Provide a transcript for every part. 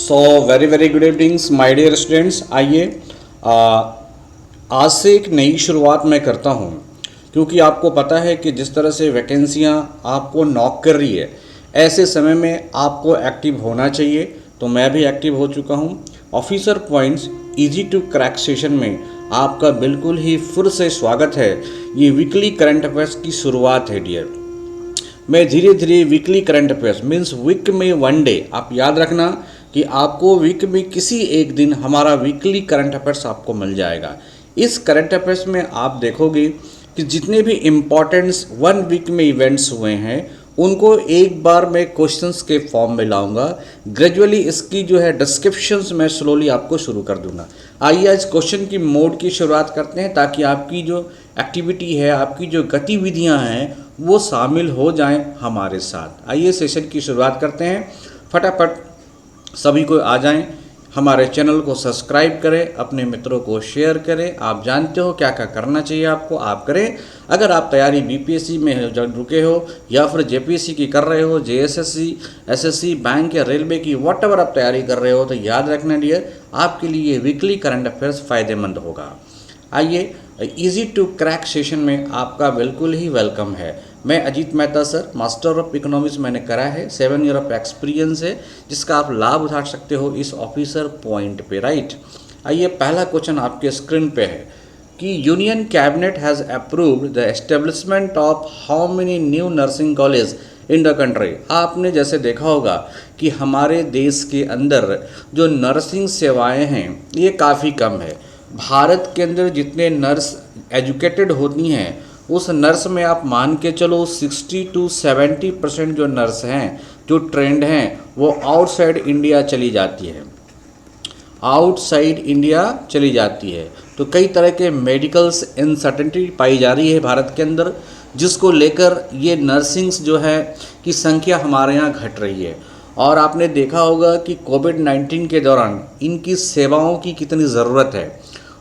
So very very good evenings my dear students. आइए आज से एक नई शुरुआत मैं करता हूँ, क्योंकि आपको पता है कि जिस तरह से वैकेंसियाँ आपको नॉक कर रही है, ऐसे समय में आपको एक्टिव होना चाहिए। तो मैं भी एक्टिव हो चुका हूँ। Officer points easy to crack session में आपका बिल्कुल ही फिर से स्वागत है। ये वीकली करंट अफेयर्स की शुरुआत है डियर। मैं धीरे धीरे weekly current affairs means week में वन डे, आप याद रखना कि आपको वीक में किसी एक दिन हमारा वीकली करंट अफेयर्स आपको मिल जाएगा। इस करंट अफेयर्स में आप देखोगे कि जितने भी इम्पॉर्टेंट्स वन वीक में इवेंट्स हुए हैं उनको एक बार मैं क्वेश्चंस के फॉर्म में लाऊंगा। ग्रेजुअली इसकी जो है डिस्क्रिप्शंस मैं स्लोली आपको शुरू कर दूंगा। आइए आज क्वेश्चन की मोड की शुरुआत करते हैं, ताकि आपकी जो एक्टिविटी है, आपकी जो गतिविधियां हैं वो शामिल हो जाएं हमारे साथ। आइए सेशन की शुरुआत करते हैं। फटाफट सभी को आ जाएं, हमारे चैनल को सब्सक्राइब करें, अपने मित्रों को शेयर करें। आप जानते हो क्या क्या करना चाहिए आपको, आप करें। अगर आप तैयारी बीपीएससी में रुके हो या फिर जेपीएससी की कर रहे हो, जेएसएससी, एसएससी, बैंक या रेलवे की वॉटएवर आप तैयारी कर रहे हो, तो याद रखना डियर, आपके लिए वीकली करंट अफेयर्स फ़ायदेमंद होगा। आइए इजी टू क्रैक सेशन में आपका बिल्कुल ही वेलकम है। मैं Ajit Mehta sir, master of economics मैंने करा है, 7 ईयर ऑफ एक्सपीरियंस है, जिसका आप लाभ उठा सकते हो इस ऑफिसर पॉइंट पे, राइट। आइए पहला क्वेश्चन आपके स्क्रीन पे है कि union cabinet has approved the establishment of how many new nursing college in the country. आपने जैसे देखा होगा कि हमारे देश के अंदर जो नर्सिंग सेवाएं हैं ये काफ़ी कम है। भारत के अंदर जितने नर्स एजुकेटेड होती हैं उस नर्स में आप मान के चलो 60 to 70% जो नर्स हैं, जो ट्रेंड हैं, वो आउटसाइड इंडिया चली जाती है, आउटसाइड इंडिया चली जाती है। तो कई तरह के मेडिकल्स अनसर्टेनिटी पाई जा रही है भारत के अंदर, जिसको लेकर ये नर्सिंग्स जो है की संख्या हमारे यहाँ घट रही है। और आपने देखा होगा कि कोविड-19 के दौरान इनकी सेवाओं की कितनी ज़रूरत है,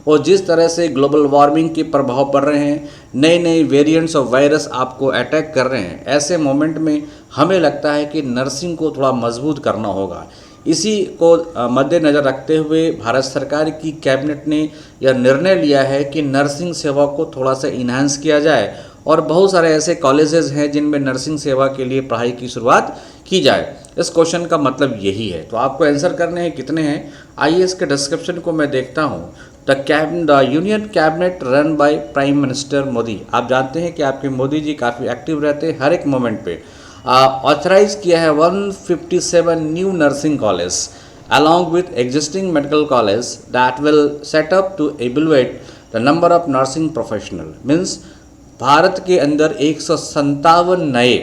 और जिस तरह से ग्लोबल वार्मिंग के प्रभाव पड़ रहे हैं, नए नए वेरिएंट्स ऑफ वायरस आपको अटैक कर रहे हैं, ऐसे मोमेंट में हमें लगता है कि नर्सिंग को थोड़ा मजबूत करना होगा। इसी को मद्देनज़र रखते हुए भारत सरकार की कैबिनेट ने यह निर्णय लिया है कि नर्सिंग सेवा को थोड़ा सा इन्हांस किया जाए, और बहुत सारे ऐसे कॉलेजेस हैं जिनमें नर्सिंग सेवा के लिए पढ़ाई की शुरुआत की जाए। इस क्वेश्चन का मतलब यही है। तो आपको आंसर करने हैं, कितने हैं। आइए इसके डिस्क्रिप्शन को मैं देखता हूँ। The union cabinet run by prime minister Modi. आप जानते हैं कि आपके मोदी जी काफ़ी एक्टिव रहते हैं हर एक मोमेंट पे। ऑथराइज किया है 157 new nursing college along with existing medical college that will set up to evaluate the number of nursing professional। Means Bharat के अंदर 157 नए,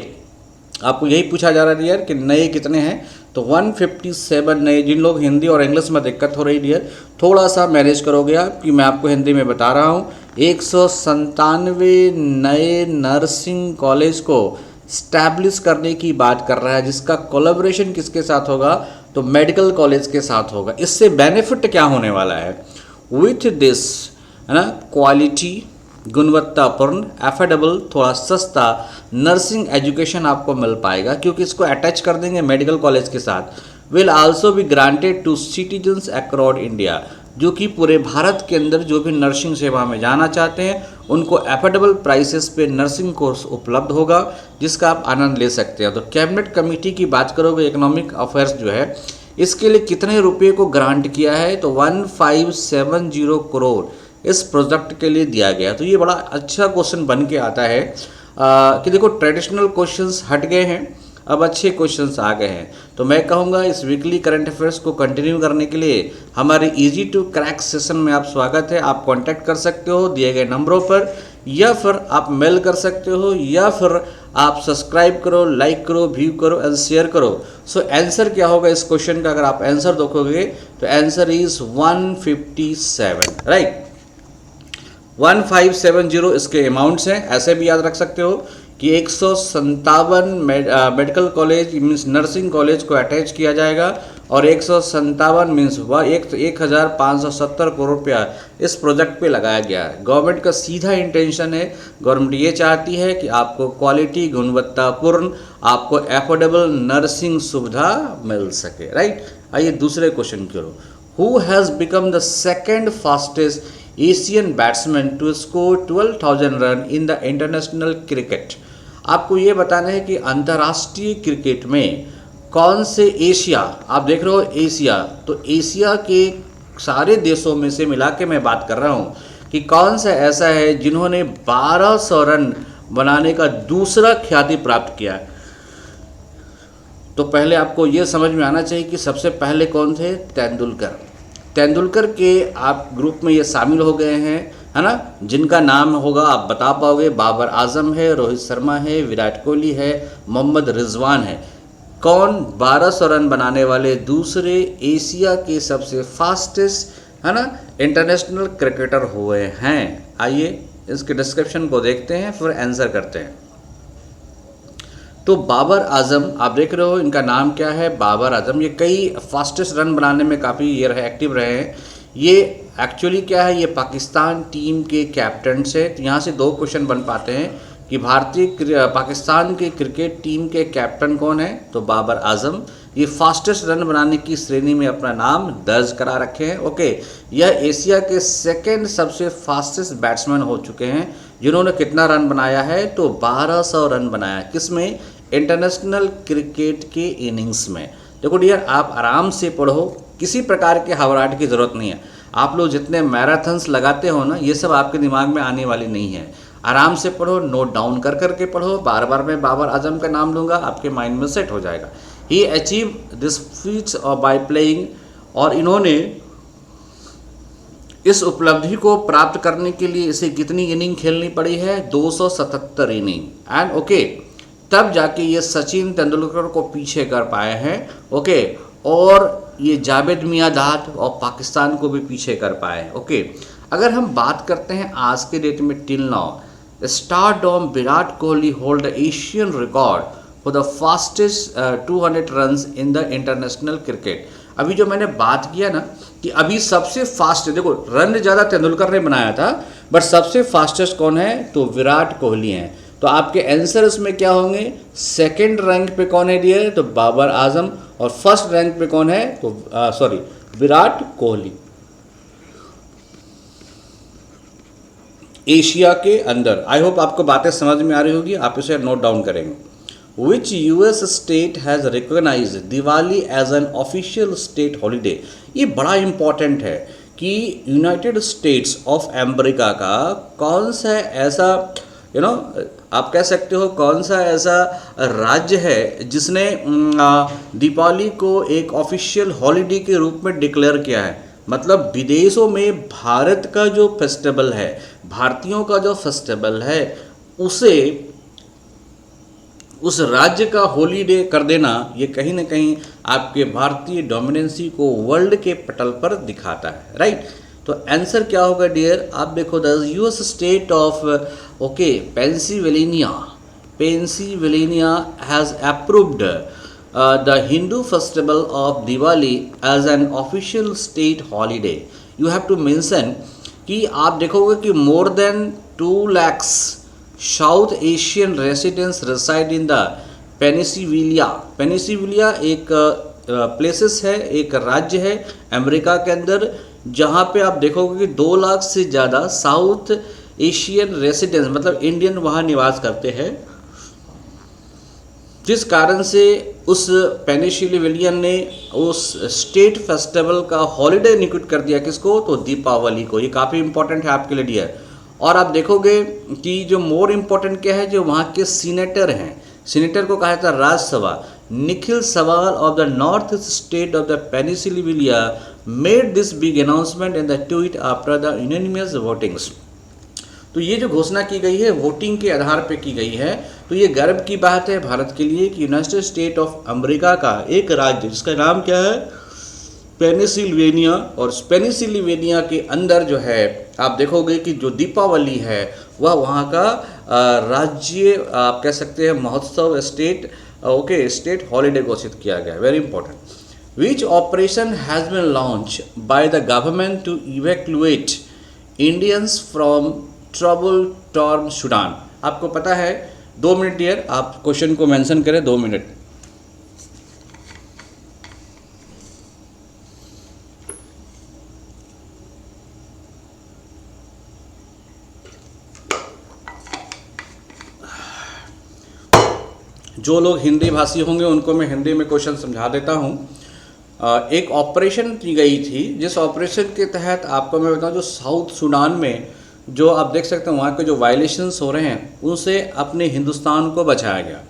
आपको यही पूछा जा रहा है डियर कि नए कितने हैं, तो 157 नए। जिन लोग हिंदी और इंग्लिश में दिक्कत हो रही डियर, थोड़ा सा मैनेज करोगे आप, कि मैं आपको हिंदी में बता रहा हूँ। 197 नए नर्सिंग कॉलेज को स्टैब्लिश करने की बात कर रहा है, जिसका कोलैबोरेशन किसके साथ होगा, तो मेडिकल कॉलेज के साथ होगा। इससे बेनिफिट क्या होने वाला है, विथ दिस, है ना, क्वालिटी, गुणवत्तापूर्ण, एफोर्डेबल, थोड़ा सस्ता नर्सिंग एजुकेशन आपको मिल पाएगा, क्योंकि इसको अटैच कर देंगे मेडिकल कॉलेज के साथ। Will also be granted to citizens across India, जो कि पूरे भारत के अंदर जो भी नर्सिंग सेवा में जाना चाहते हैं उनको एफोर्डेबल प्राइसेस पे नर्सिंग कोर्स उपलब्ध होगा, जिसका आप आनंद ले सकते हैं। तो कैबिनेट कमेटी की बात करोगे, इकोनॉमिक अफेयर्स जो है, इसके लिए कितने रुपये को ग्रांट किया है, तो 1570 करोड़ इस प्रोजेक्ट के लिए दिया गया। तो ये बड़ा अच्छा क्वेश्चन बन के आता है कि देखो ट्रेडिशनल क्वेश्चंस हट गए हैं, अब अच्छे क्वेश्चंस आ गए हैं। तो मैं कहूँगा इस वीकली करंट अफेयर्स को कंटिन्यू करने के लिए हमारे इजी टू क्रैक सेशन में आप स्वागत है। आप कांटेक्ट कर सकते हो दिए गए नंबरों पर, या फिर आप मेल कर सकते हो, या फिर आप सब्सक्राइब करो, लाइक करो, व्यू करो एंड शेयर करो। सो आंसर क्या होगा इस क्वेश्चन का, अगर आप आंसर देखोगे तो आंसर इज 157, राइट। 1570 इसके अमाउंट्स हैं। ऐसे भी याद रख सकते हो कि 157 medical college means nursing college को अटैच किया जाएगा और 157 मीन्स 1570 करोड़ रुपया इस प्रोजेक्ट पे लगाया गया है। गवर्नमेंट का सीधा इंटेंशन है, गवर्नमेंट ये चाहती है कि आपको क्वालिटी गुणवत्तापूर्ण आपको एफोर्डेबल नर्सिंग सुविधा मिल सके, राइट। आइए दूसरे क्वेश्चन की ओर। Who has become the second fastest Asian batsman to score 12,000 run in the international cricket. आपको ये बताना है कि अंतर्राष्ट्रीय क्रिकेट में कौन से एशिया, आप देख रहे हो एशिया, तो एशिया के सारे देशों में से मिला के मैं बात कर रहा हूँ कि कौन सा ऐसा है जिन्होंने 1200 रन बनाने का दूसरा ख्याति प्राप्त किया है। तो पहले आपको ये समझ में आना चाहिए कि सबसे पहले कौन थे, तेंदुलकर के आप ग्रुप में ये शामिल हो गए हैं, है ना। जिनका नाम होगा आप बता पाओगे, बाबर आजम है, रोहित शर्मा है, विराट कोहली है, मोहम्मद रिजवान है। कौन 1200 रन बनाने वाले दूसरे एशिया के सबसे फास्टेस्ट, है ना, इंटरनेशनल क्रिकेटर हुए हैं। आइए इसके डिस्क्रिप्शन को देखते हैं फिर आंसर करते हैं। तो बाबर आजम आप देख रहे हो, इनका नाम क्या है, बाबर आजम। ये कई फास्टेस्ट रन बनाने में काफ़ी ये एक्टिव रहे हैं। ये एक्चुअली क्या है, ये पाकिस्तान टीम के कैप्टन से, तो यहाँ से 2 क्वेश्चन बन पाते हैं कि पाकिस्तान के क्रिकेट टीम के कैप्टन कौन है, तो बाबर आजम। ये फास्टेस्ट रन बनाने की श्रेणी में अपना नाम दर्ज करा रखे हैं। ओके, यह एशिया के सेकंड सबसे फास्टेस्ट बैट्समैन हो चुके हैं जिन्होंने कितना रन बनाया है, तो 1200 रन बनाया। किसमें, इंटरनेशनल क्रिकेट के इनिंग्स में। देखो डियर, आप आराम से पढ़ो, किसी प्रकार के घबराहट की ज़रूरत नहीं है। आप लोग जितने मैराथन्स लगाते हो ना, ये सब आपके दिमाग में आने वाली नहीं है। आराम से पढ़ो, नोट डाउन कर करके पढ़ो। बार बार मैं बाबर आजम का नाम लूँगा, आपके माइंड में सेट हो जाएगा। He achieve this feats by playing, और इन्होंने इस उपलब्धि को प्राप्त करने के लिए इसे कितनी इनिंग खेलनी पड़ी है, 277 इनिंग। एंड ओके, तब जाके ये सचिन तेंदुलकर को पीछे कर पाए हैं। ओके, और ये जावेद मियांदाद और पाकिस्तान को भी पीछे कर पाए हैं। ओके, अगर हम बात करते हैं आज के डेट में till now, stardom Virat Kohli hold the Asian record for the fastest 200 runs in the international cricket. अभी जो मैंने बात किया ना कि अभी सबसे फास्ट, देखो रन ज़्यादा तेंदुलकर ने बनाया था, बट सबसे फास्टेस्ट कौन है, तो विराट कोहली हैं। तो आपके आंसर इसमें क्या होंगे, सेकंड रैंक पे कौन है डियर, तो बाबर आजम, और फर्स्ट रैंक पे कौन है, तो विराट कोहली। एशिया के अंदर, आई होप आपको बातें समझ में आ रही होगी, आप इसे नोट डाउन करेंगे। Which US state has recognized Diwali as an official state holiday. ये बड़ा इंपॉर्टेंट है कि यूनाइटेड स्टेट्स ऑफ अमेरिका का कौन सा ऐसा आप कह सकते हो कौन सा ऐसा राज्य है जिसने दीपावली को एक ऑफिशियल हॉलीडे के रूप में डिक्लेयर किया है। मतलब विदेशों में भारत का जो फेस्टिवल है, भारतीयों का जो फेस्टिवल है, उसे उस राज्य का हॉलीडे कर देना, ये कहीं ना कहीं आपके भारतीय डोमिनेंसी को वर्ल्ड के पटल पर दिखाता है, राइट। तो आंसर क्या होगा डियर, आप देखो the US state of Pennsylvania has approved the Hindu festival of Diwali as an official state holiday. You have to mention कि आप देखोगे कि more than 2 lakhs south Asian residents reside in the Pennsylvania. Pennsylvania एक places है, एक राज्य है America के अंदर, जहाँ पे आप देखोगे कि 2 लाख से ज़्यादा साउथ एशियन रेसिडेंट्स मतलब इंडियन वहाँ निवास करते हैं, जिस कारण से उस पेनिसिल्वेनिया ने उस स्टेट फेस्टिवल का हॉलीडे नियुक्त कर दिया। किसको, तो दीपावली को। ये काफ़ी इंपॉर्टेंट है आपके लिए डियर। और आप देखोगे कि जो मोर इम्पोर्टेंट क्या है, जो वहाँ के सीनेटर हैं, सीनेटर को कहा जाता है राज्यसभा, निखिल सवाल of the north east state of the Pennsylvania made this big announcement in the tweet after the unanimous votings. तो ये जो घोषणा की गई है वोटिंग के आधार पर की गई है। तो ये गर्व की बात है भारत के लिए कि यूनाइटेड स्टेट ऑफ अमेरिका का एक राज्य जिसका नाम क्या है, पेनिसिल्वेनिया, और पेनिसिल्वेनिया के अंदर जो है आप देखोगे कि जो दीपावली है वह वहाँ का राज्य आप कह सकते हैं महोत्सव, स्टेट स्टेट हॉलीडे घोषित किया गया है। Very important. Which operation has been launch by the government to evacuate Indians from trouble torn Sudan. आपको पता है, 2 मिनट डियर, आप क्वेश्चन को मेंशन करें, 2 मिनट। जो लोग हिंदी भाषी होंगे उनको मैं हिंदी में क्वेश्चन समझा देता हूँ। एक ऑपरेशन की गई थी, जिस ऑपरेशन के तहत आपको मैं बताऊँ, जो साउथ सूडान में जो आप देख सकते हैं वहाँ के जो वायलेशंस हो रहे हैं उनसे अपने हिंदुस्तान को बचाया गया।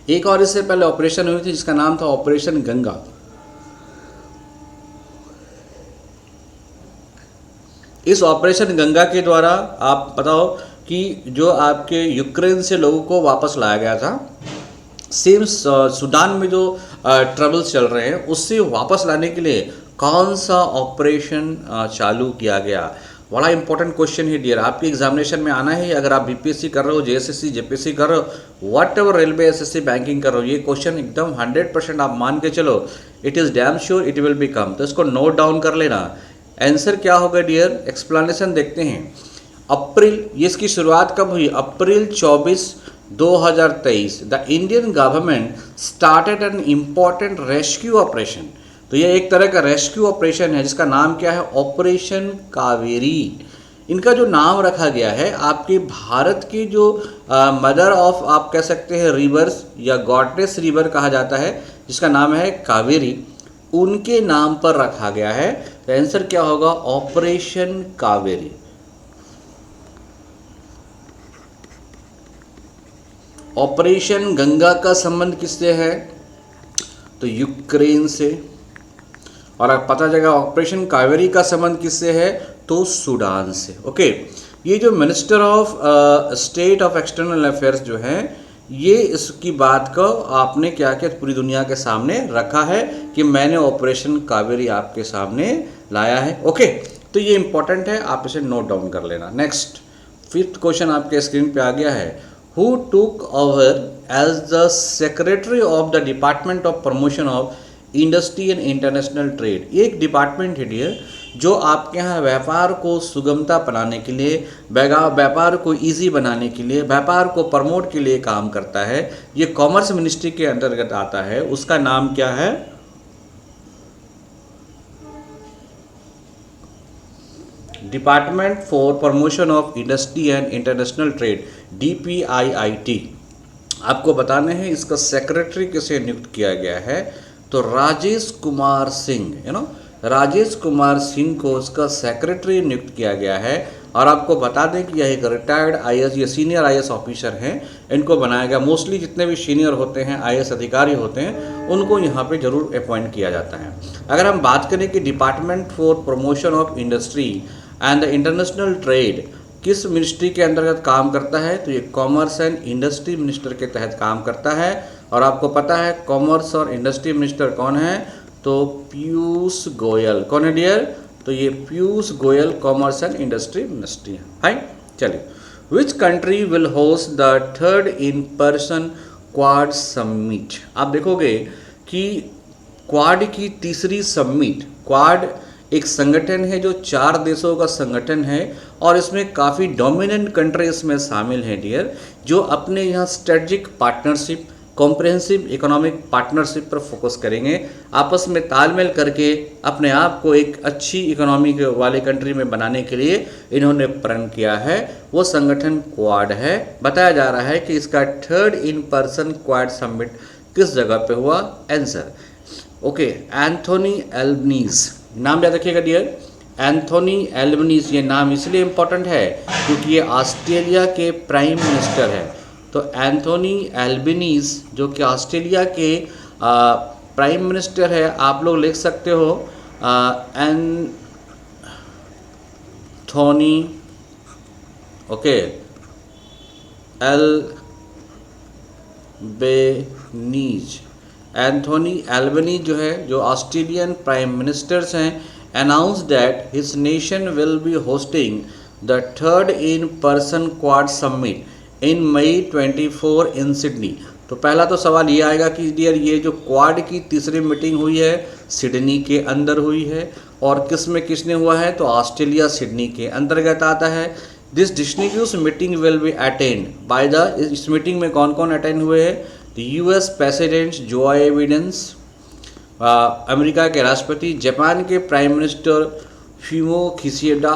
एक और इससे पहले ऑपरेशन हुई थी जिसका नाम था ऑपरेशन गंगा। इस ऑपरेशन गंगा के द्वारा आप बताओ कि जो आपके यूक्रेन से लोगों को वापस लाया गया था, सेम सूडान में जो ट्रबल्स चल रहे हैं उससे वापस लाने के लिए कौन सा ऑपरेशन चालू किया गया। बड़ा इंपॉर्टेंट क्वेश्चन है डियर, आपके एग्जामिनेशन में आना है। अगर आप बीपीएससी कर रहे हो, जेएसएससी जेपीएससी कर रहे हो, what ever railway SSC banking कर रहे हो, ये क्वेश्चन एकदम 100% आप मान के चलो, it is damn sure it will be come. तो इसको नोट डाउन कर लेना। आंसर क्या होगा डियर, एक्सप्लेनेशन देखते हैं। अप्रैल, ये इसकी शुरुआत कब हुई? अप्रैल 24, 2023 the Indian government started an important rescue operation. तो ये एक तरह का रेस्क्यू ऑपरेशन है जिसका नाम क्या है? ऑपरेशन कावेरी। इनका जो नाम रखा गया है आपके भारत की जो मदर ऑफ आप कह सकते हैं रिवर्स या गॉडेस रिवर कहा जाता है, जिसका नाम है कावेरी, उनके नाम पर रखा गया है। तो आंसर क्या होगा? ऑपरेशन कावेरी। ऑपरेशन गंगा का संबंध किससे है? तो यूक्रेन से। और आप पता चलेगा ऑपरेशन कावेरी का संबंध किससे है? तो सूडान से। ओके, ये जो minister of state of external affairs जो है, ये इसकी बात को आपने क्या किया, पूरी दुनिया के सामने रखा है कि मैंने ऑपरेशन कावेरी आपके सामने लाया है। ओके, तो ये इंपॉर्टेंट है, आप इसे नोट डाउन कर लेना। नेक्स्ट 5th क्वेश्चन आपके स्क्रीन पे आ गया है। Who took over as the Secretary of the Department of Promotion of Industry and International Trade? ये एक डिपार्टमेंट है डियर जो आपके यहाँ व्यापार को सुगमता बनाने के लिए, व्यापार को इजी बनाने के लिए, व्यापार को प्रमोट के लिए काम करता है। ये कॉमर्स मिनिस्ट्री के अंतर्गत आता है। उसका नाम क्या है? Department for promotion of industry and international trade, DPIIT। आपको बताना है इसका सेक्रेटरी किसे नियुक्त किया गया है? तो राजेश कुमार सिंह, राजेश कुमार सिंह को उसका सेक्रेटरी नियुक्त किया गया है। और आपको बता दें कि यह एक रिटायर्ड IAS, ये सीनियर IAS ऑफिसर हैं, इनको बनाया गया। मोस्टली जितने भी सीनियर होते हैं IAS अधिकारी होते हैं उनको यहाँ पे जरूर अपॉइंट किया जाता है। अगर हम बात करें कि department for promotion of industry and the international trade किस मिनिस्ट्री के अंतर्गत काम करता है, तो ये कॉमर्स एंड इंडस्ट्री मिनिस्टर के तहत काम करता है। और आपको पता है कॉमर्स और इंडस्ट्री मिनिस्टर कौन है? तो पीयूष गोयल। कौन है डियर? तो ये Piyush Goyal commerce and industry ministry है। चलिए, which country will host the 3rd in person quad summit? आप देखोगे कि क्वाड की तीसरी समिट, क्वाड एक संगठन है जो 4 देशों का संगठन है और इसमें काफ़ी डोमिनेंट कंट्री इसमें शामिल हैं डियर, जो अपने यहाँ strategic partnership, comprehensive economic partnership पर फोकस करेंगे, आपस में तालमेल करके अपने आप को एक अच्छी इकोनॉमी वाले कंट्री में बनाने के लिए इन्होंने प्रण किया है। वो संगठन क्वाड है। बताया जा रहा है कि इसका 3rd इन पर्सन क्वाड समिट किस जगह पे हुआ? Answer okay, Anthony Albanese. नाम याद रखिएगा डियर, एंथोनी एल्बनीज। ये नाम इसलिए इम्पोर्टेंट है क्योंकि ये ऑस्ट्रेलिया के प्राइम मिनिस्टर है। तो एंथोनी एल्बनीज जो कि ऑस्ट्रेलिया के प्राइम मिनिस्टर है, आप लोग लिख सकते हो Anthony okay Albanese. Anthony Albanese जो है, जो ऑस्ट्रेलियन प्राइम मिनिस्टर्स हैं, announce that his nation will be hosting the third in person quad summit in May 24 in Sydney. तो पहला तो सवाल ये आएगा कि डियर ये जो क्वाड की तीसरी मीटिंग हुई है सिडनी के अंदर हुई है, और किस में किसने हुआ है, तो ऑस्ट्रेलिया सिडनी के अंतर्गत आता है। This distinguished meeting will be attend by the, इस मीटिंग में कौन कौन अटेंड हुए हैं, the US president Joe Biden, America के राष्ट्रपति, जापान के prime minister Fumio Kishida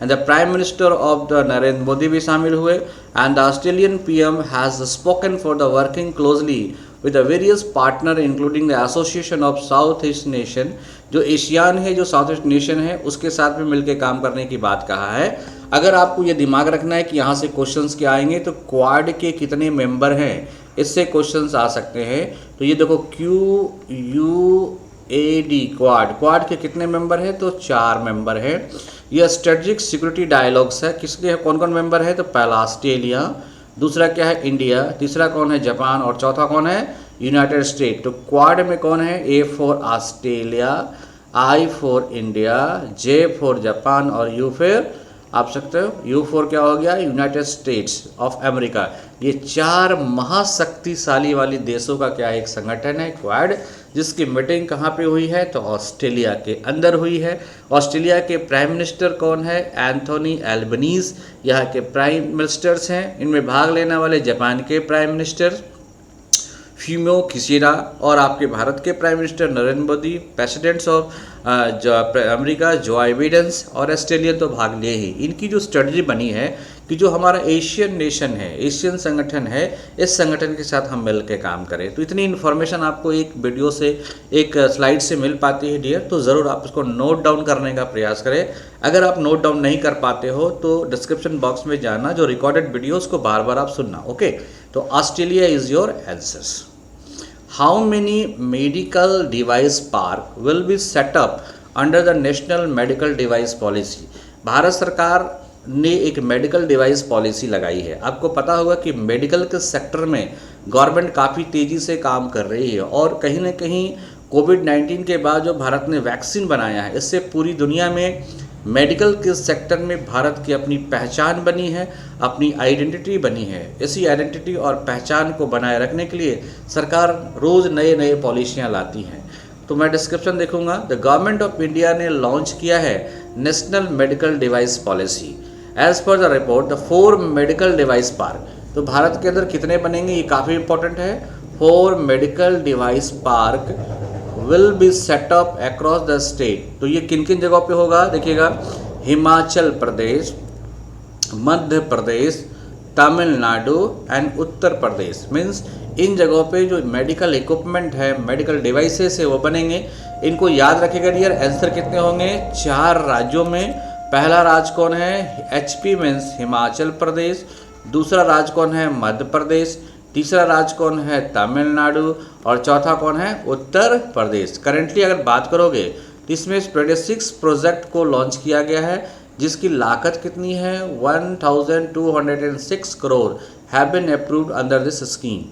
and the prime minister of the Narendra Modi भी शामिल हुए। And the Australian PM has spoken for the working closely with the various partner including the association of south east nation, जो ASEAN है, जो south east nation है, उसके साथ में मिलकर काम करने की बात कहा है। अगर आपको ये दिमाग रखना है कि यहाँ से क्वेश्चंस क्या आएंगे, तो क्वाड के कितने मेंबर हैं, इससे क्वेश्चंस आ सकते हैं। तो ये देखो QUAD क्वाड के कितने मेंबर हैं, तो 4 मेंबर हैं। ये स्ट्रेटेजिक सिक्योरिटी डायलॉग्स है, किसके कौन कौन मेंबर है, तो पहला ऑस्ट्रेलिया, दूसरा क्या है इंडिया, तीसरा कौन है जापान, और चौथा कौन है यूनाइटेड स्टेट। तो क्वाड में कौन है, A for Australia, I for India, J for Japan, और U फिर आप सकते हो U फॉर क्या हो गया, यूनाइटेड स्टेट्स ऑफ अमेरिका। ये 4 महाशक्तिशाली वाली देशों का क्या एक संगठन है क्वाड, जिसकी मीटिंग कहाँ पे हुई है, तो ऑस्ट्रेलिया के अंदर हुई है। ऑस्ट्रेलिया के प्राइम मिनिस्टर कौन है, एंथोनी एल्बनीज यहाँ के प्राइम मिनिस्टर्स हैं। इनमें भाग लेने वाले जापान के प्राइम मिनिस्टर फुमियो किशिदा, और आपके भारत के prime minister Narendra Modi, presidents of America Joe Biden, और ऑस्ट्रेलिया तो भाग ले ही। इनकी जो स्ट्रेटजी बनी है कि जो हमारा एशियन नेशन है, एशियन संगठन है, इस संगठन के साथ हम मिल के काम करें। तो इतनी इन्फॉर्मेशन आपको एक वीडियो से, एक स्लाइड से मिल पाती है डियर, तो ज़रूर आप इसको नोट डाउन करने का प्रयास करें। अगर आप नोट डाउन नहीं कर पाते हो तो डिस्क्रिप्शन बॉक्स में जाना, जो रिकॉर्डेड वीडियोज़ को बार बार आप सुनना। ओके, तो Australia is your answers. How many medical device park will be set up under the National Medical Device Policy? Bharat सरकार ने एक मेडिकल डिवाइस पॉलिसी लगाई है। आपको पता होगा कि मेडिकल के सेक्टर में गवर्नमेंट काफ़ी तेज़ी से काम कर रही है, और कहीं ना कहीं कोविड-19 के बाद जो भारत ने वैक्सीन बनाया है, इससे पूरी दुनिया में मेडिकल के सेक्टर में भारत की अपनी पहचान बनी है, अपनी आइडेंटिटी बनी है। इसी आइडेंटिटी और पहचान को बनाए रखने के लिए सरकार रोज़ नए नए पॉलिसियाँ लाती हैं। तो मैं डिस्क्रिप्शन देखूंगा, द गवर्नमेंट ऑफ इंडिया ने लॉन्च किया है national medical device policy. As per the report the 4 medical device park, तो भारत के अंदर कितने बनेंगे, ये काफ़ी इंपॉर्टेंट है। 4 medical device park will be setup across the state. तो ये किन किन जगहों पे होगा, देखिएगा, हिमाचल प्रदेश, मध्य प्रदेश, तमिलनाडु एंड उत्तर प्रदेश। मीन्स इन जगहों पे जो मेडिकल इक्विपमेंट है, मेडिकल डिवाइसेस है, वो बनेंगे। इनको याद रखेगा डियर, आंसर कितने होंगे, 4 राज्यों में। पहला राज्य कौन है, HP मीन्स हिमाचल प्रदेश, दूसरा राज्य कौन है, मध्य प्रदेश, तीसरा राज्य कौन है, तमिलनाडु, और चौथा कौन है, उत्तर प्रदेश। करेंटली अगर बात करोगे तो इसमें 26 प्रोजेक्ट को लॉन्च किया गया है, जिसकी लागत कितनी है, 1206 crore have been approved under this scheme.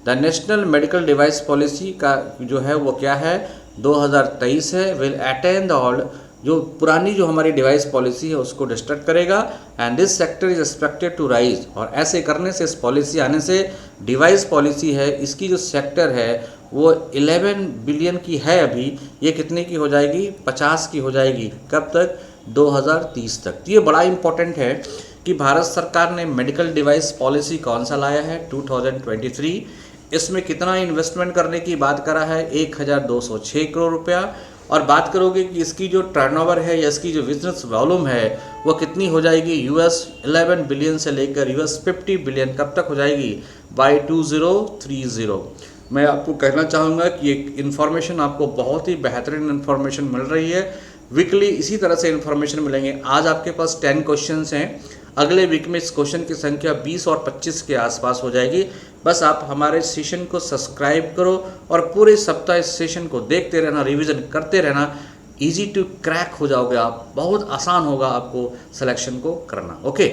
The national medical device policy का जो है वो क्या है, 2023 है। विल अटेंड ऑल, जो पुरानी जो हमारी डिवाइस पॉलिसी है उसको डिस्ट्रक्ट करेगा। And this sector is expected to rise, और ऐसे करने से, इस पॉलिसी आने से, डिवाइस पॉलिसी है, इसकी जो सेक्टर है वो 11 बिलियन की है अभी, ये कितने की हो जाएगी, 50 की हो जाएगी। कब तक, 2030 तक। तो ये बड़ा इंपॉर्टेंट है कि भारत सरकार ने मेडिकल डिवाइस पॉलिसी कौन सा लाया है, 2023। इसमें कितना इन्वेस्टमेंट करने की बात करा है, 1206 करोड़ रुपया। और बात करोगे कि इसकी जो टर्नओवर है या इसकी जो बिजनेस वॉल्यूम है वो कितनी हो जाएगी, $11 बिलियन से लेकर $50 बिलियन कब तक हो जाएगी, बाय 2030। मैं आपको कहना चाहूँगा कि एक इन्फॉर्मेशन आपको बहुत ही बेहतरीन इन्फॉर्मेशन मिल रही है। वीकली इसी तरह से इन्फॉर्मेशन मिलेंगे। आज आपके पास 10 क्वेश्चंस हैं, अगले वीक में इस क्वेश्चन की संख्या 20 और 25 के आसपास हो जाएगी। बस आप हमारे सेशन को सब्सक्राइब करो और पूरे सप्ताह इस सेशन को देखते रहना, रिवीजन करते रहना। इजी टू क्रैक हो जाओगे आप, बहुत आसान होगा आपको सिलेक्शन को करना। ओके,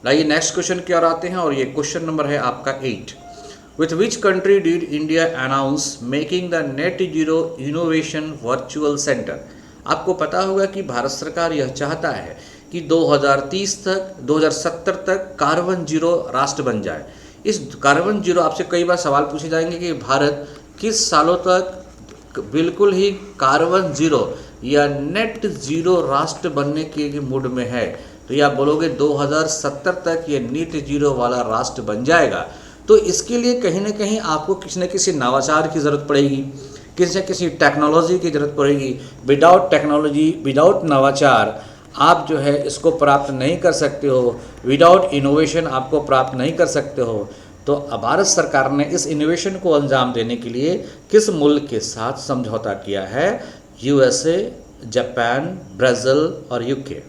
लाइए नेक्स्ट क्वेश्चन की ओर आते हैं, और ये क्वेश्चन नंबर है आपका 8। With which country did India announce making the net zero innovation virtual centre. आपको पता होगा कि भारत सरकार यह चाहता है कि 2030 तक 2070 तक कार्बन जीरो राष्ट्र बन जाए। इस कार्बन जीरो आपसे कई बार सवाल पूछे जाएंगे कि भारत किस सालों तक बिल्कुल ही कार्बन जीरो या नेट जीरो राष्ट्र बनने के मूड में है। तो ये आप बोलोगे 2070 तक ये नेट जीरो वाला राष्ट्र बन जाएगा। तो इसके लिए कहीं ना कहीं आपको किसी न किसी नवाचार की ज़रूरत पड़ेगी, किसी न किसी टेक्नोलॉजी की ज़रूरत पड़ेगी। विदाउट टेक्नोलॉजी, विदाउट नवाचार आप जो है इसको प्राप्त नहीं कर सकते हो। विदाउट इनोवेशन आपको प्राप्त नहीं कर सकते हो। तो भारत सरकार ने इस इनोवेशन को अंजाम देने के लिए किस मुल्क के साथ समझौता किया है? यूएसए, जापान, ब्राज़ील और यूके।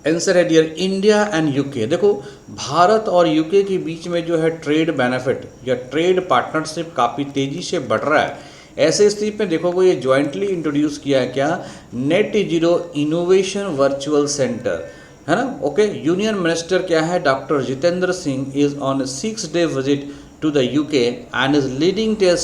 आंसर है डियर इंडिया एंड यूके। देखो भारत और यूके के बीच में जो है ट्रेड बेनिफिट या ट्रेड पार्टनरशिप काफ़ी तेज़ी से बढ़ रहा है। ऐसे स्थिति में देखोगे ये जॉइंटली इंट्रोड्यूस किया है क्या? Net zero innovation virtual centre, है ना। ओके, यूनियन मिनिस्टर क्या है? Doctor Jitendra Singh is on 6-day visit to the UK and is leading the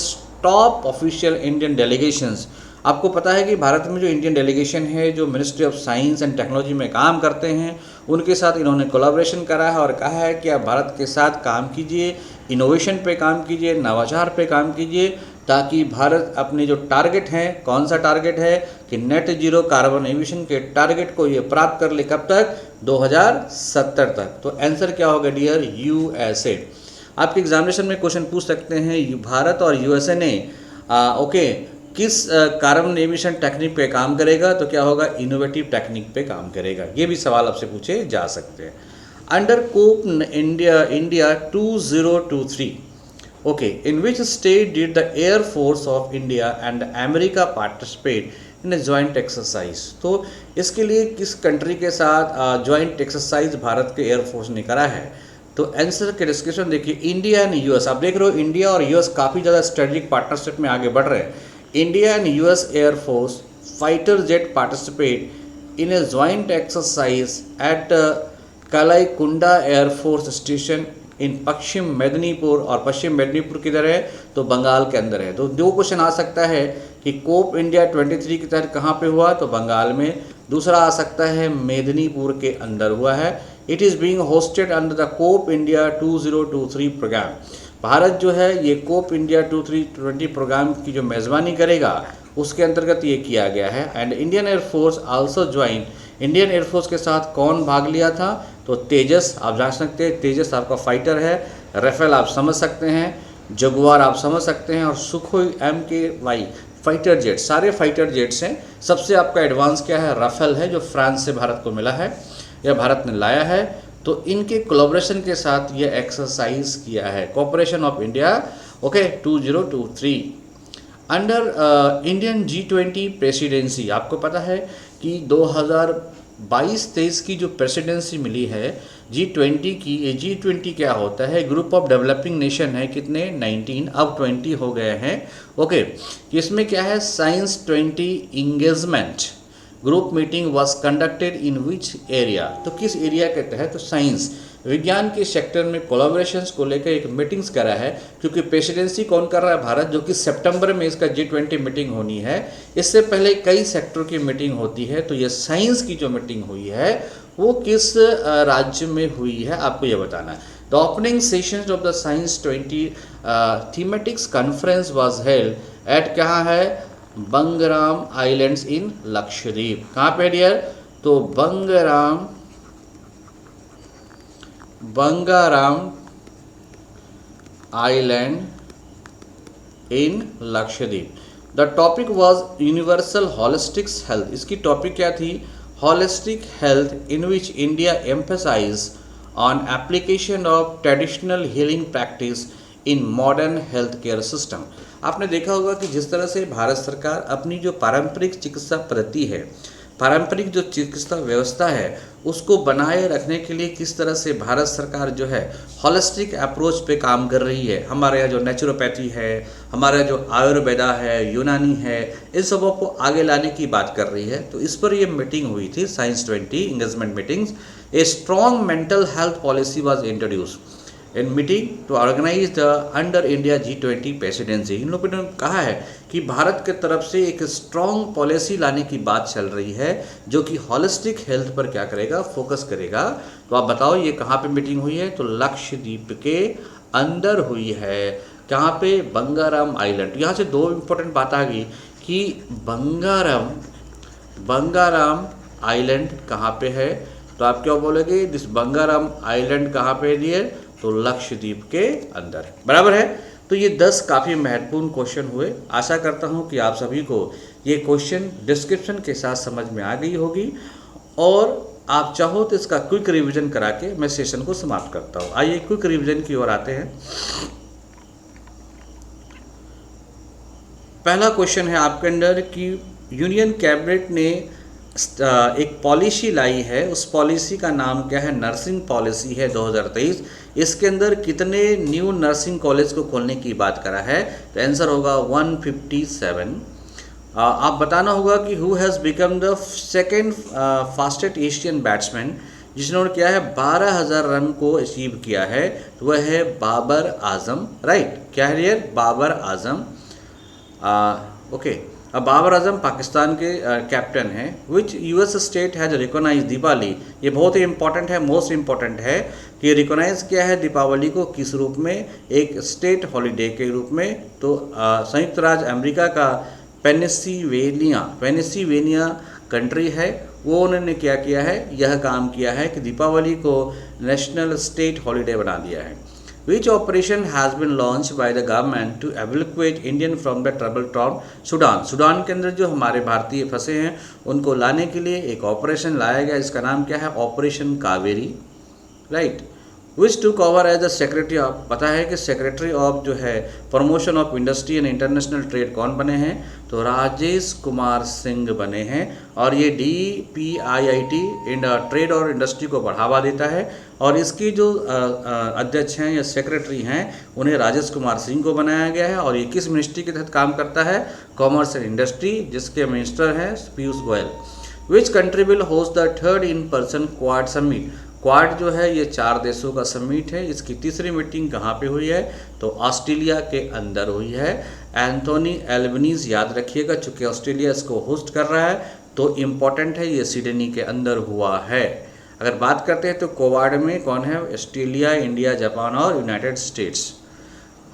top official Indian delegations. आपको पता है कि भारत में जो इंडियन डेलीगेशन है, जो ministry of science and technology में काम करते हैं, उनके साथ इन्होंने कोलैबोरेशन करा है और कहा है कि आप भारत के साथ काम कीजिए, इनोवेशन पे काम कीजिए, नवाचार पे काम कीजिए, ताकि भारत अपने जो टारगेट हैं, कौन सा टारगेट है कि नेट जीरो कार्बन एमिशन के टारगेट को ये प्राप्त कर ले। कब तक? 2070 तक। तो आंसर क्या होगा डियर? यूएसए। आपके एग्जामिनेशन में क्वेश्चन पूछ सकते हैं भारत और यूएसए ने किस कार्बन एमिशन टेक्निक पे काम करेगा? तो क्या होगा? इनोवेटिव टेक्निक पे काम करेगा। ये भी सवाल आपसे पूछे जा सकते हैं। Under COP India 2023, in which state did the Air Force of India and America participate in a joint exercise? तो इसके लिए किस कंट्री के साथ जॉइंट एक्सरसाइज भारत के एयरफोर्स ने करा है? तो आंसर के डिस्कशन देखिए, इंडिया एंड यूएस। आप देख रहे हो इंडिया और यूएस काफ़ी ज़्यादा स्ट्रेटेजिक पार्टनरशिप में आगे बढ़ रहे हैं। India and US air force fighter jet participate in a joint exercise at Kalaikunda air force station in Paschim Medinipur. और पश्चिम मेदिनीपुर किधर है? तो बंगाल के अंदर है। तो दो क्वेश्चन आ सकता है कि कोप इंडिया 23 के तहत कहाँ पे हुआ? तो बंगाल में। दूसरा आ सकता है मेदिनीपुर के अंदर हुआ है। It is being hosted under the COP India 2023 programme. Bharat जो है ये कोप इंडिया 2020 प्रोग्राम की जो मेज़बानी करेगा उसके अंतर्गत ये किया गया है। And Indian air force also join. Indian air force के साथ कौन भाग लिया था? तो तेजस। आप जान सकते हैं तेजस आपका फाइटर है, राफेल आप समझ सकते हैं, जगुआर आप समझ सकते हैं, और सुखोई MK-Y फाइटर जेट, सारे फाइटर जेट्स हैं। सबसे आपका एडवांस क्या है? राफेल है, जो फ्रांस से भारत को मिला है या भारत ने लाया है। तो इनके कोलैबोरेशन के साथ ये एक्सरसाइज किया है, cooperation of India 2023 under Indian G20 presidency. आपको पता है कि 2022-23 की जो प्रेसिडेंसी मिली है G20 की, ये G20 क्या होता है? ग्रुप ऑफ डेवलपिंग नेशन है। कितने? 19, अब 20 हो गए हैं। इसमें क्या है? Science 20 engagement group meeting was conducted in which area? तो किस एरिया के तहत? तो साइंस, विज्ञान के सेक्टर में कोलैबोरेशंस को लेकर एक मीटिंग्स करा है। क्योंकि प्रेसिडेंसी कौन कर रहा है? भारत, जो कि सितंबर में इसका G20 मीटिंग होनी है। इससे पहले कई सेक्टर की मीटिंग होती है। तो ये साइंस की जो मीटिंग हुई है वो किस राज्य में हुई है, आपको ये बताना है। The opening sessions of the science 20 thematics conference was held at, कहाँ है? Bangaram islands in Lakshadweep. कहाँ पे डियर? तो Bangaram island in Lakshadweep. The topic was universal holistics health. इसकी टॉपिक क्या थी? Holistic health, in which India emphasise on application of traditional healing practice in modern health care system. आपने देखा होगा कि जिस तरह से भारत सरकार अपनी जो पारंपरिक चिकित्सा पद्धति है, पारंपरिक जो चिकित्सा व्यवस्था है, उसको बनाए रखने के लिए किस तरह से भारत सरकार जो है हॉलिस्टिक अप्रोच पे काम कर रही है। हमारे यहाँ जो नेचुरोपैथी है, हमारा जो आयुर्वेदा है, यूनानी है, इन सबों को आगे लाने की बात कर रही है। तो इस पर ये मीटिंग हुई थी, science 20 engagement meetings. A strong mental health policy was introduce. In meeting to organise the under India G20 presidency. इन लोगों ने कहा है कि भारत की तरफ से एक स्ट्रॉन्ग पॉलिसी लाने की बात चल रही है जो कि हॉलिस्टिक हेल्थ पर क्या करेगा, फोकस करेगा। तो आप बताओ ये कहाँ पे मीटिंग हुई है? तो लक्षद्वीप के अंदर हुई है। कहाँ पे? बंगाराम आइलैंड। यहाँ से दो इम्पोर्टेंट बात आ गई कि बंगाराम आइलैंड कहाँ पे है। तो आप क्या बोलोगे? दिस बंगाराम आइलैंड कहाँ पे है डियर? तो लक्षद्वीप के अंदर, बराबर है। तो ये 10 काफ़ी महत्वपूर्ण क्वेश्चन हुए। आशा करता हूँ कि आप सभी को ये क्वेश्चन डिस्क्रिप्शन के साथ समझ में आ गई होगी, और आप चाहो तो इसका क्विक रिवीजन करा के मैं सेशन को समाप्त करता हूँ। आइए क्विक रिवीजन की ओर आते हैं। पहला क्वेश्चन है आपके अंदर कि यूनियन कैबिनेट ने एक पॉलिसी लाई है, उस पॉलिसी का नाम क्या है? नर्सिंग पॉलिसी है 2023। इसके अंदर कितने न्यू नर्सिंग कॉलेज को खोलने की बात करा है? तो आंसर होगा 157। आप बताना होगा कि who has become the second fastest Asian batsman, जिन्होंने क्या है 12,000 रन को अचीव किया है, तो वह है बाबर आजम। राइट, क्या है यार? बाबर आजम। ओके, अब बाबर आजम पाकिस्तान के कैप्टन हैं। Which US state has recognise Deepavali? ये बहुत ही इंपॉर्टेंट है, मोस्ट इंपॉर्टेंट है कि रिकॉग्नाइज किया है दीपावली को किस रूप में? एक स्टेट हॉलीडे के रूप में। तो संयुक्त राज्य अमेरिका का पेनिसिल्वेनिया कंट्री है, वो उन्होंने क्या किया है? यह काम किया है कि दीपावली को नेशनल स्टेट हॉलीडे बना दिया है। Which operation has been launched by the government to evacuate Indian from the trouble-torn Sudan? Sudan के अंदर जो हमारे भारतीय फंसे हैं उनको लाने के लिए एक ऑपरेशन लाया गया, इसका नाम क्या है? Operation Kaveri. Right. Which to cover as the secretary of? पता है कि सेक्रेटरी ऑफ जो है promotion of industry and international trade कौन बने हैं? तो राजेश कुमार सिंह बने हैं, और ये DPIIT ट्रेड और इंडस्ट्री को बढ़ावा देता है, और इसकी जो अध्यक्ष हैं या सेक्रेटरी हैं उन्हें राजेश कुमार सिंह को बनाया गया है। और ये किस मिनिस्ट्री के तहत काम करता है? कॉमर्स एंड इंडस्ट्री, जिसके मिनिस्टर हैं Piyush Goyal. Which country will host the third in person quad summit? Quad जो है ये 4 देशों का समिट है, इसकी तीसरी मीटिंग कहाँ पे हुई है? तो ऑस्ट्रेलिया के अंदर हुई है। एंथोनी एल्बनीज याद रखिएगा, चूँकि ऑस्ट्रेलिया इसको होस्ट कर रहा है तो इम्पॉर्टेंट है, ये सिडनी के अंदर हुआ है। अगर बात करते हैं तो क्वाड में कौन है? ऑस्ट्रेलिया, इंडिया, जापान और United states.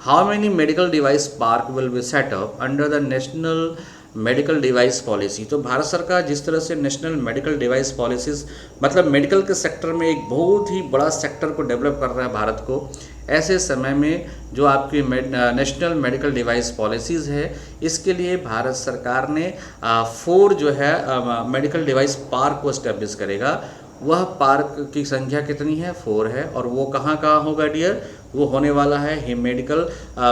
How many medical device park will B set up under the national medical device policy? तो भारत सरकार जिस तरह से नेशनल मेडिकल डिवाइस पॉलिसीज़, मतलब मेडिकल के सेक्टर में एक बहुत ही बड़ा सेक्टर को डेवलप कर रहा है भारत को, ऐसे समय में जो आपकी नेशनल मेडिकल डिवाइस पॉलिसीज़ है, इसके लिए भारत सरकार ने 4 जो है मेडिकल डिवाइस पार्क को इस्टेब्लिश करेगा। वह पार्क की संख्या कितनी है? 4 है, और वो कहाँ कहाँ होगा डियर? वो होने वाला है मेडिकल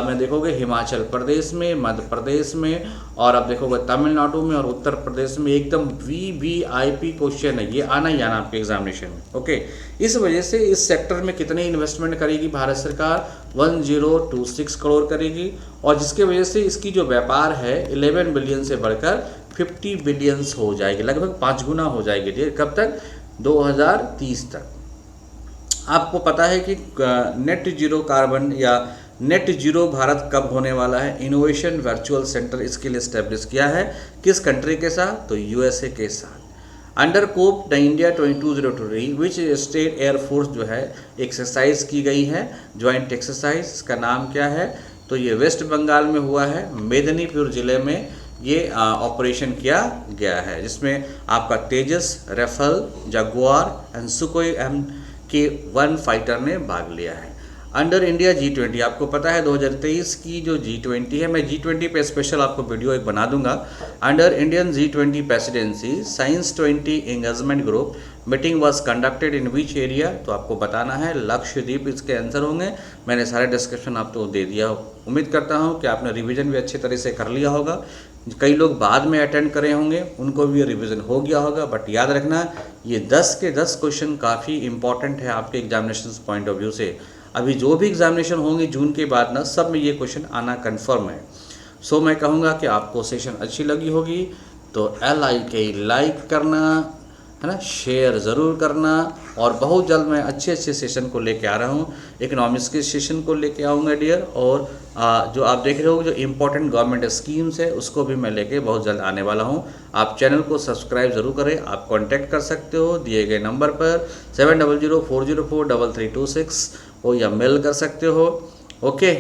में देखोगे हिमाचल प्रदेश में, मध्य प्रदेश में, और अब देखोगे तमिलनाडु में और उत्तर प्रदेश में। एकदम VVIP क्वेश्चन है, ये आना ही आना आपके एग्जामिनेशन में। ओके, इस वजह से इस सेक्टर में कितनी इन्वेस्टमेंट करेगी भारत सरकार? 1026 करोड़ करेगी, और जिसके वजह से इसकी जो व्यापार है 11 बिलियन से बढ़कर 50 बिलियंस हो जाएगी, लगभग 5 गुना हो जाएगी डियर। कब तक? 2030 तक। आपको पता है कि नेट जीरो कार्बन या नेट जीरो भारत कब होने वाला है? इनोवेशन वर्चुअल सेंटर इसके लिए इस्टेब्लिश किया है, किस कंट्री के साथ? तो USA के साथ। Under COP the India 2203 which state air force जो है एक्सरसाइज की गई है, ज्वाइंट एक्सरसाइज, इसका नाम क्या है? तो ये वेस्ट बंगाल में हुआ है, मेदिनीपुर जिले में ये ऑपरेशन किया गया है, जिसमें आपका Tejas, Rafale, Jaguar and Sukhoi MK1 fighter ने भाग लिया है। अंडर इंडिया G20, आपको पता है 2023 की जो G20 है, मैं G20 पे स्पेशल आपको वीडियो एक बना दूंगा। Under Indian G20 presidency science 20 engagement group meeting was conducted in which area? तो आपको बताना है लक्षद्वीप इसके आंसर होंगे। मैंने सारे डिस्क्रिप्शन आपको दे दिया। उम्मीद करता हूँ कि आपने रिवीजन भी अच्छे तरह से कर लिया होगा। कई लोग बाद में अटेंड करे होंगे, उनको भी रिवीजन हो गया होगा, बट याद रखना ये 10 के 10 क्वेश्चन काफ़ी इंपॉर्टेंट है आपके एग्जामिनेशन पॉइंट ऑफ व्यू से। अभी जो भी एग्जामिनेशन होंगे जून के बाद ना, सब में ये क्वेश्चन आना कन्फर्म है। सो मैं कहूँगा कि आपको सेशन अच्छी लगी होगी तो LIK लाइक करना, है ना, शेयर ज़रूर करना। और बहुत जल्द मैं अच्छे अच्छे सेशन को लेके आ रहा हूँ, इकोनॉमिक्स के सेशन को लेके आऊँगा डियर। और जो आप देख रहे हो जो इम्पोर्टेंट गवर्नमेंट स्कीम्स है उसको भी मैं लेके बहुत जल्द आने वाला हूँ। आप चैनल को सब्सक्राइब ज़रूर करें। आप कांटेक्ट कर सकते हो दिए गए नंबर पर 7004043326 हो, या मेल कर सकते हो। ओके,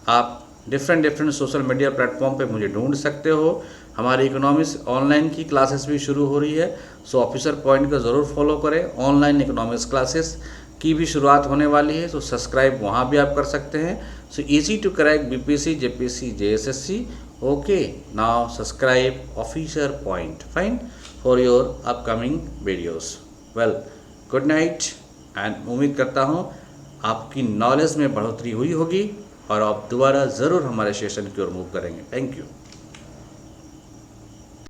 आप डिफरेंट सोशल मीडिया प्लेटफॉर्म पे मुझे ढूंढ सकते हो। हमारी इकोनॉमिक्स ऑनलाइन की क्लासेस भी शुरू हो रही है, सो ऑफिसर पॉइंट को ज़रूर फॉलो करें। ऑनलाइन इकोनॉमिक्स क्लासेस की भी शुरुआत होने वाली है, सो सब्सक्राइब वहाँ भी आप कर सकते हैं। So easy to crack BPSC, JPSC, JSSC. Okay, now subscribe officer point fine for your upcoming videos. Well, good night and उम्मीद करता हूँ आपकी नॉलेज में बढ़ोतरी हुई होगी और आप दोबारा ज़रूर हमारे सेशन की ओर मूव करेंगे। Thank you.